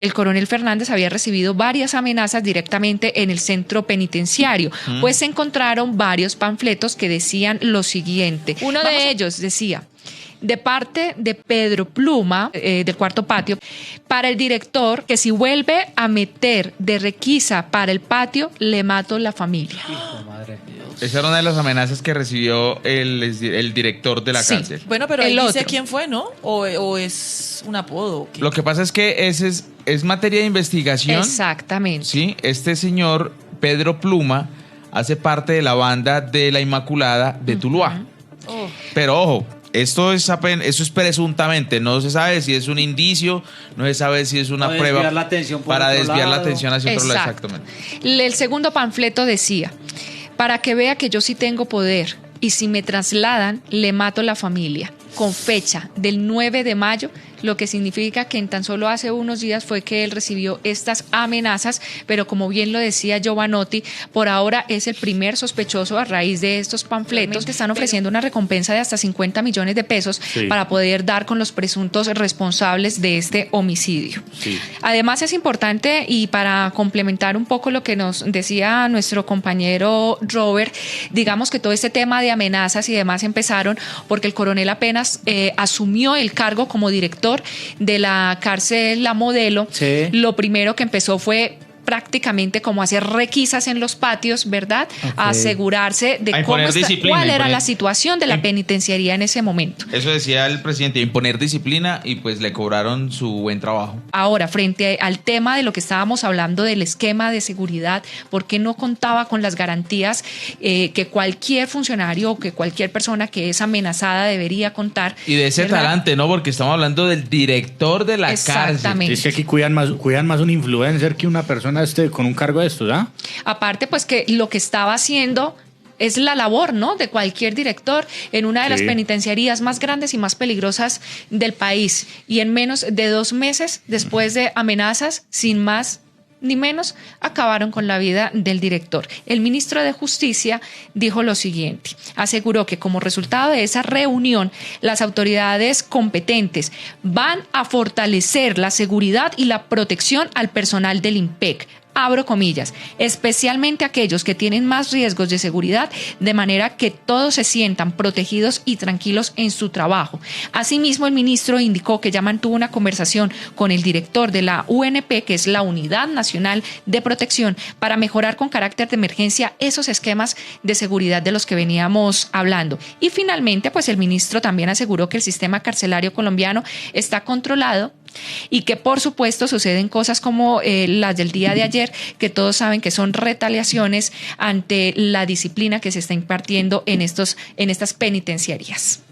el coronel Fernández había recibido varias amenazas directamente en el centro penitenciario, pues se encontraron varios panfletos que decían lo siguiente. Uno de ellos decía: de parte de Pedro Pluma, del Cuarto Patio, para el director, que si vuelve a meter de requisa para el patio, le mato la familia. Hijo, madre de Dios. Esa era una de las amenazas que recibió el director de la cárcel. Bueno, pero él El dice otro. quién fue, ¿no? O es un apodo. ¿Qué? Lo que pasa es que ese es materia de investigación. Exactamente. Sí, este señor, Pedro Pluma, hace parte de la banda de la Inmaculada de Tuluá. Oh. Pero ojo, eso es presuntamente, no se sabe si es un indicio, no se sabe si es una Para prueba desviar la atención por para otro desviar la lado. atención hacia otro lado. Exacto. Exactamente. El segundo panfleto decía: para que vea que yo sí tengo poder y si me trasladan, le mato la familia. Con fecha del 9 de mayo, lo que significa que en tan solo hace unos días fue que él recibió estas amenazas, pero como bien lo decía Giovanotti, por ahora es el primer sospechoso a raíz de estos panfletos que están ofreciendo una recompensa de hasta 50 millones de pesos para poder dar con los presuntos responsables de este homicidio. Sí. Además es importante, y para complementar un poco lo que nos decía nuestro compañero Robert, digamos que todo este tema de amenazas y demás empezaron porque el coronel apenas asumió el cargo como director de la cárcel La Modelo. Sí. Lo primero que empezó fue prácticamente como hacer requisas en los patios, ¿verdad? Ok. A asegurarse de A cómo imponer disciplina, cuál era imponer- la situación de la penitenciaría en ese momento. Eso decía el presidente, imponer disciplina, y pues le cobraron su buen trabajo. Ahora, frente al tema de lo que estábamos hablando del esquema de seguridad, ¿por qué no contaba con las garantías que cualquier funcionario o que cualquier persona que es amenazada debería contar? Y de ese ¿verdad? talante, ¿no? Porque estamos hablando del director de la cárcel. Exactamente. Es que aquí cuidan más un influencer que una persona con un cargo de estos, ¿ah? Aparte, pues que lo que estaba haciendo es la labor, ¿no?, de cualquier director en una de las Sí. penitenciarías más grandes y más peligrosas del país. Y en menos de 2 meses, después de amenazas, sin más ni menos, acabaron con la vida del director. El ministro de Justicia dijo lo siguiente: aseguró que como resultado de esa reunión, las autoridades competentes van a fortalecer la seguridad y la protección al personal del IMPEC. Abro comillas, especialmente aquellos que tienen más riesgos de seguridad, de manera que todos se sientan protegidos y tranquilos en su trabajo. Asimismo, el ministro indicó que ya mantuvo una conversación con el director de la UNP, que es la Unidad Nacional de Protección, para mejorar con carácter de emergencia esos esquemas de seguridad de los que veníamos hablando. Y finalmente, pues el ministro también aseguró que el sistema carcelario colombiano está controlado y que por supuesto suceden cosas como las del día de ayer, que todos saben que son retaliaciones ante la disciplina que se está impartiendo en estas penitenciarías.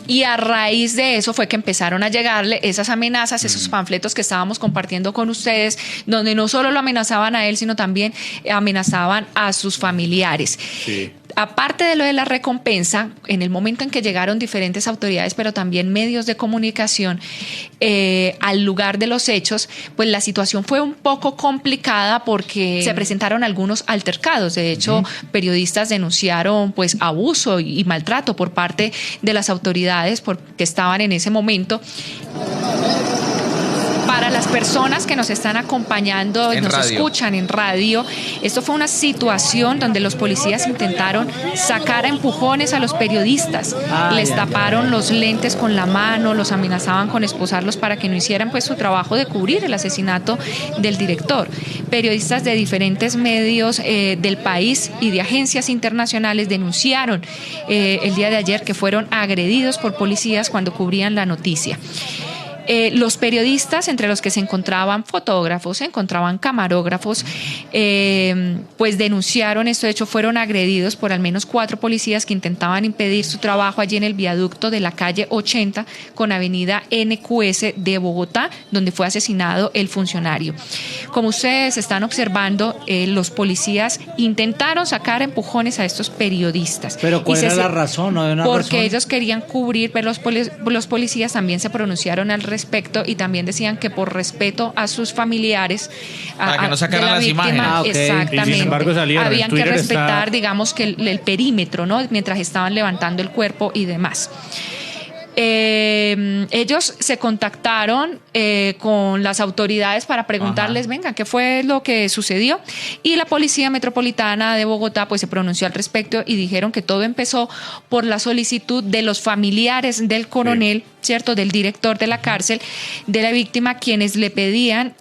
Y a raíz de eso fue que empezaron a llegarle esas amenazas, esos panfletos que estábamos compartiendo con ustedes, donde no solo lo amenazaban a él, sino también amenazaban a sus familiares. Sí. Aparte de lo de la recompensa, en el momento en que llegaron diferentes autoridades, pero también medios de comunicación al lugar de los hechos, pues la situación fue un poco complicada porque se presentaron algunos altercados. De hecho, periodistas denunciaron pues abuso y maltrato por parte de las autoridades que estaban en ese momento. Para las personas que nos están acompañando y nos escuchan en radio, esto fue una situación donde los policías intentaron sacar a empujones a los periodistas. Les taparon los lentes con la mano, los amenazaban con esposarlos para que no hicieran pues su trabajo de cubrir el asesinato del director. Periodistas de diferentes medios del país y de agencias internacionales denunciaron el día de ayer que fueron agredidos por policías cuando cubrían la noticia. Los periodistas, entre los que se encontraban fotógrafos, se encontraban camarógrafos, pues denunciaron esto. De hecho, fueron agredidos por al menos 4 policías que intentaban impedir su trabajo allí en el viaducto de la calle 80 con avenida NQS de Bogotá, donde fue asesinado el funcionario. Como ustedes están observando, los policías intentaron sacar empujones a estos periodistas. ¿Pero cuál era la razón? ¿No hay una porque razón? ellos querían cubrir, pero los policías también se pronunciaron al respecto y también decían que por respeto a sus familiares, para que no sacaran de la las víctima, imágenes. Ok. exactamente, Y sin embargo salieron. habían En que Twitter respetar, está... digamos que el perímetro, ¿no?, mientras estaban levantando el cuerpo y demás. ellos se contactaron con las autoridades para preguntarles, venga, ¿qué fue lo que sucedió? Y la Policía Metropolitana de Bogotá pues se pronunció al respecto y dijeron que todo empezó por la solicitud de los familiares del coronel, ¿cierto?, del director de la cárcel, de la víctima, quienes le pedían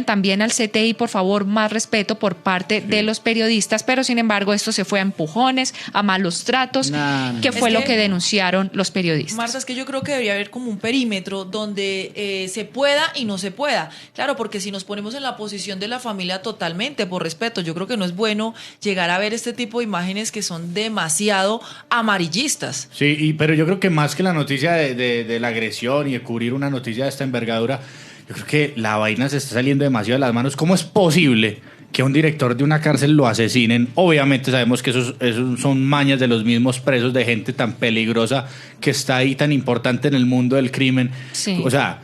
también al CTI, por favor, más respeto por parte de los periodistas, pero sin embargo esto se fue a empujones, a malos tratos, que fue lo que denunciaron los periodistas. Marta, es que yo creo que debería haber como un perímetro donde se pueda y no se pueda. Claro, porque si nos ponemos en la posición de la familia totalmente, por respeto, yo creo que no es bueno llegar a ver este tipo de imágenes que son demasiado amarillistas. Sí, pero yo creo que más que la noticia de la agresión y de cubrir una noticia de esta envergadura, yo creo que la vaina se está saliendo demasiado de las manos. ¿Cómo es posible que a un director de una cárcel lo asesinen? Obviamente sabemos que esos son mañas de los mismos presos, de gente tan peligrosa que está ahí, tan importante en el mundo del crimen. Sí. O sea,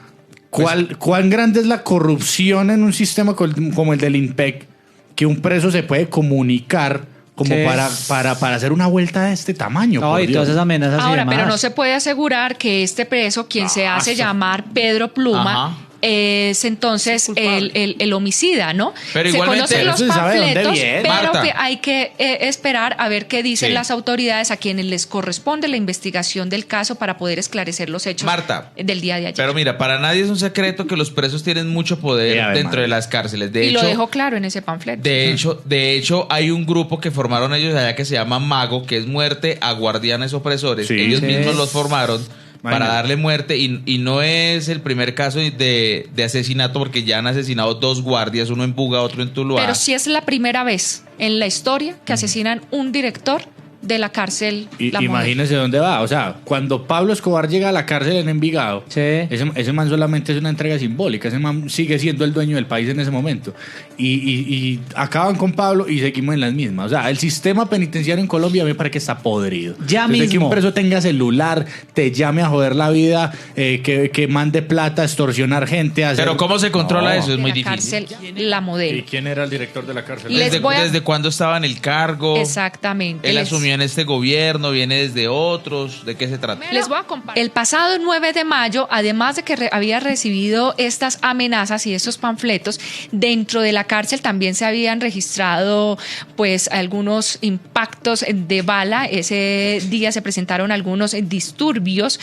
¿cuán grande es la corrupción en un sistema como el del INPEC, que un preso se puede comunicar como para hacer una vuelta de este tamaño? No, y todas esas amenazas. Ahora, y demás. pero no se puede asegurar que este preso, quien se hace llamar Pedro Pluma, es entonces el homicida, ¿no? Pero se igualmente, conocen los eso se sabe de dónde panfletos, viene. pero Marta. que hay que esperar a ver qué dicen Sí. las autoridades a quienes les corresponde la investigación del caso para poder esclarecer los hechos Marta, del día de ayer. Pero mira, para nadie es un secreto que los presos tienen mucho poder Sí, dentro de las cárceles. De y hecho, lo dejó claro en ese panfleto. De hecho, hay un grupo que formaron ellos allá que se llama Mago, que es muerte a guardianes opresores. Sí. Ellos Sí. mismos los formaron para Imagínate. darle muerte y no es el primer caso de asesinato, porque ya han asesinado 2 guardias, uno en Buga, otro en Tuluá. Pero sí es la primera vez en la historia que asesinan un director de la cárcel. Y La Modelo. imagínese dónde va. O sea, cuando Pablo Escobar llega a la cárcel en Envigado, Sí. ese man solamente es una entrega simbólica. Ese man sigue siendo el dueño del país en ese momento. Y acaban con Pablo y seguimos en las mismas. O sea, el sistema penitenciario en Colombia me parece que está podrido. Ya Desde que mismo. un preso tenga celular, te llame a joder la vida, que mande plata, extorsionar gente. Hacer... Pero ¿cómo se controla No. eso? Es de muy la difícil. cárcel La Modelo. ¿Y quién era el director de la cárcel? Les voy a- ¿Desde cuándo estaba en el cargo? Exactamente. Él Les- asumió en este gobierno, viene desde otros. ¿De qué se trata? Les voy a compartir. El pasado 9 de mayo, además de que había recibido estas amenazas y estos panfletos, dentro de la cárcel también se habían registrado pues algunos impactos de bala. Ese día se presentaron algunos disturbios.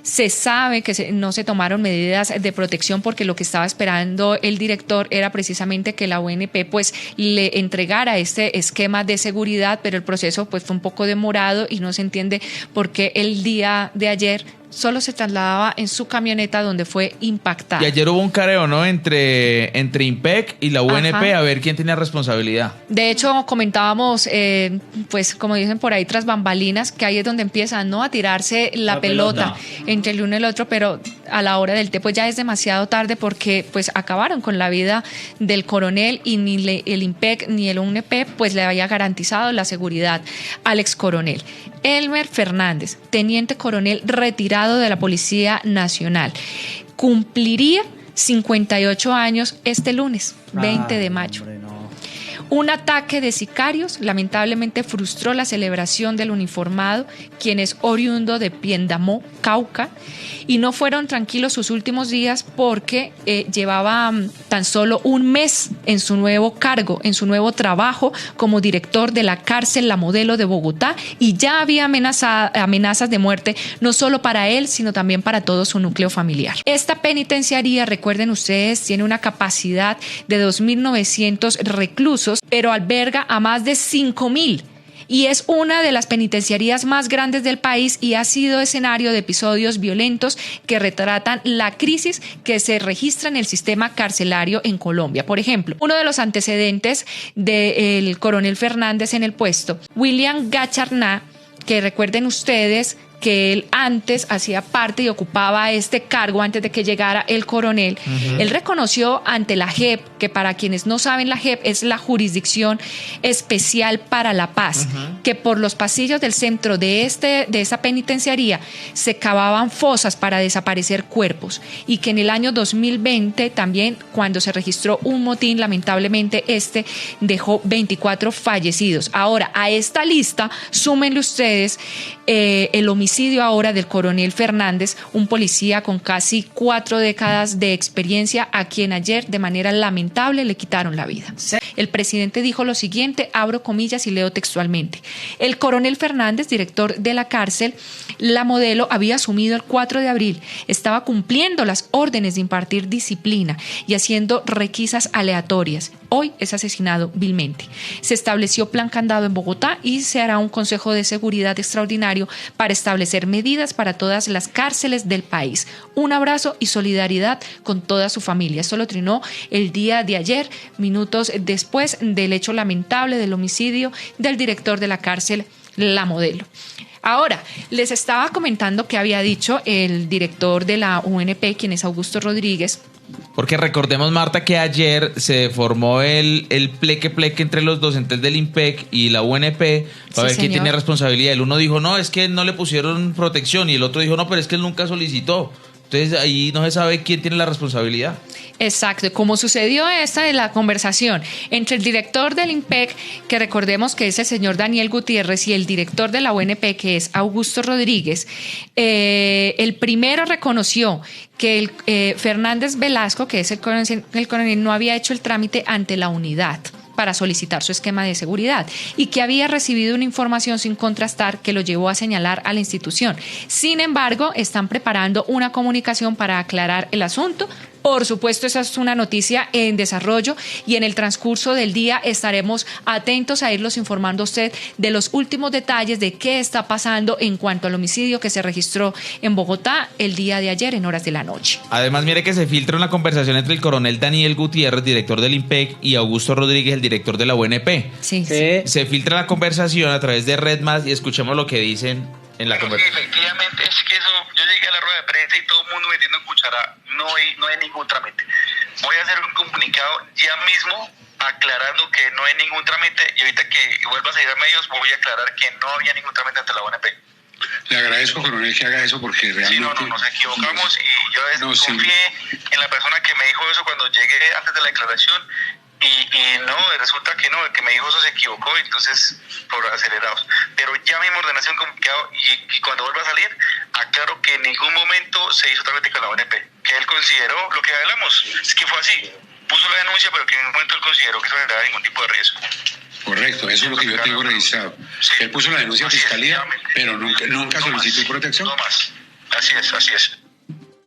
Se sabe que no se tomaron medidas de protección porque lo que estaba esperando el director era precisamente que la UNP pues le entregara este esquema de seguridad, pero el proceso pues fue un poco demorado y no se entiende por qué el día de ayer solo se trasladaba en su camioneta donde fue impactada. Y ayer hubo un careo, ¿no? Entre IMPEC y la UNP, Ajá. a ver quién tenía responsabilidad. De hecho, comentábamos, pues como dicen por ahí, tras bambalinas, que ahí es donde empiezan, ¿no?, a tirarse la pelota entre el uno y el otro, pero a la hora del té pues ya es demasiado tarde porque pues acabaron con la vida del coronel y ni el IMPEC ni el UNP pues le había garantizado la seguridad al ex coronel. Elmer Fernández, teniente coronel retirado de la Policía Nacional, cumpliría 58 años este lunes, 20 de mayo. Hombre, no. Un ataque de sicarios lamentablemente frustró la celebración del uniformado, quien es oriundo de Piendamó, Cauca, y no fueron tranquilos sus últimos días porque llevaba tan solo un mes en su nuevo cargo, en su nuevo trabajo como director de la cárcel La Modelo de Bogotá, y ya había amenazas de muerte no solo para él, sino también para todo su núcleo familiar. Esta penitenciaría, recuerden ustedes, tiene una capacidad de 2.900 reclusos, pero alberga a más de 5.000. Y es una de las penitenciarías más grandes del país y ha sido escenario de episodios violentos que retratan la crisis que se registra en el sistema carcelario en Colombia. Por ejemplo, uno de los antecedentes del coronel Fernández en el puesto, William Gacharná, que recuerden ustedes que él antes hacía parte y ocupaba este cargo antes de que llegara el coronel. Él reconoció ante la JEP, que para quienes no saben, la JEP es la Jurisdicción Especial para la Paz, que por los pasillos del centro de esa penitenciaría se cavaban fosas para desaparecer cuerpos, y que en el año 2020 también, cuando se registró un motín, lamentablemente dejó 24 fallecidos. Ahora, a esta lista súmenle ustedes el homicidio ahora del coronel Fernández, un policía con casi 4 décadas de experiencia, a quien ayer de manera lamentable le quitaron la vida. El presidente dijo lo siguiente, abro comillas y leo textualmente: el coronel Fernández, director de la cárcel La Modelo, había asumido el 4 de abril, estaba cumpliendo las órdenes de impartir disciplina y haciendo requisas aleatorias. Hoy es asesinado vilmente. Se estableció plan candado en Bogotá y se hará un consejo de seguridad extraordinario para establecer medidas para todas las cárceles del país. Un abrazo y solidaridad con toda su familia. Esto lo trinó el día de ayer, minutos después del hecho lamentable del homicidio del director de la cárcel La Modelo. Ahora, les estaba comentando que había dicho el director de la UNP, quien es Augusto Rodríguez. Porque recordemos, Marta, que ayer se formó el pleque entre los docentes del IMPEC y la UNP para ver quién tiene responsabilidad. El uno dijo, no, es que no le pusieron protección, y el otro dijo, no, pero es que él nunca solicitó. Entonces ahí no se sabe quién tiene la responsabilidad. Exacto, como sucedió esta de la conversación entre el director del IMPEC, que recordemos que es el señor Daniel Gutiérrez, y el director de la UNP, que es Augusto Rodríguez. El primero reconoció que el Fernández Velasco, que es el coronel, no había hecho el trámite ante la unidad para solicitar su esquema de seguridad y que había recibido una información sin contrastar que lo llevó a señalar a la institución. Sin embargo, están preparando una comunicación para aclarar el asunto. Por supuesto, esa es una noticia en desarrollo y en el transcurso del día estaremos atentos a irlos informando a usted de los últimos detalles de qué está pasando en cuanto al homicidio que se registró en Bogotá el día de ayer en horas de la noche. Además, mire que se filtra una conversación entre el coronel Daniel Gutiérrez, director del IMPEC, y Augusto Rodríguez, el director de la UNP. Sí. Se filtra la conversación a través de RedMás y escuchemos lo que dicen en la conversación. Sí, efectivamente, es que eso, yo llegué a la rueda de prensa y todo el mundo metiendo cuchara, no hay ningún trámite. Voy a hacer un comunicado ya mismo aclarando que no hay ningún trámite, y ahorita que vuelva a salir a medios voy a aclarar que no había ningún trámite ante la UNP. Le agradezco, coronel, que haga eso porque realmente... Sí, nos equivocamos y yo confié en la persona que me dijo eso cuando llegué antes de la declaración. Y no, resulta que no, el que me dijo eso se equivocó, entonces por acelerados. Pero ya mismo ordenación comunicado y cuando vuelva a salir, aclaro que en ningún momento se hizo trámite con la ONP, que él consideró, lo que hablamos, es que fue así, puso la denuncia, pero que en ningún momento él consideró que eso generaba ningún tipo de riesgo. Correcto, eso es lo que yo tengo registrado. Sí. Él puso la denuncia a fiscalía, pero nunca solicitó protección. No más, así es.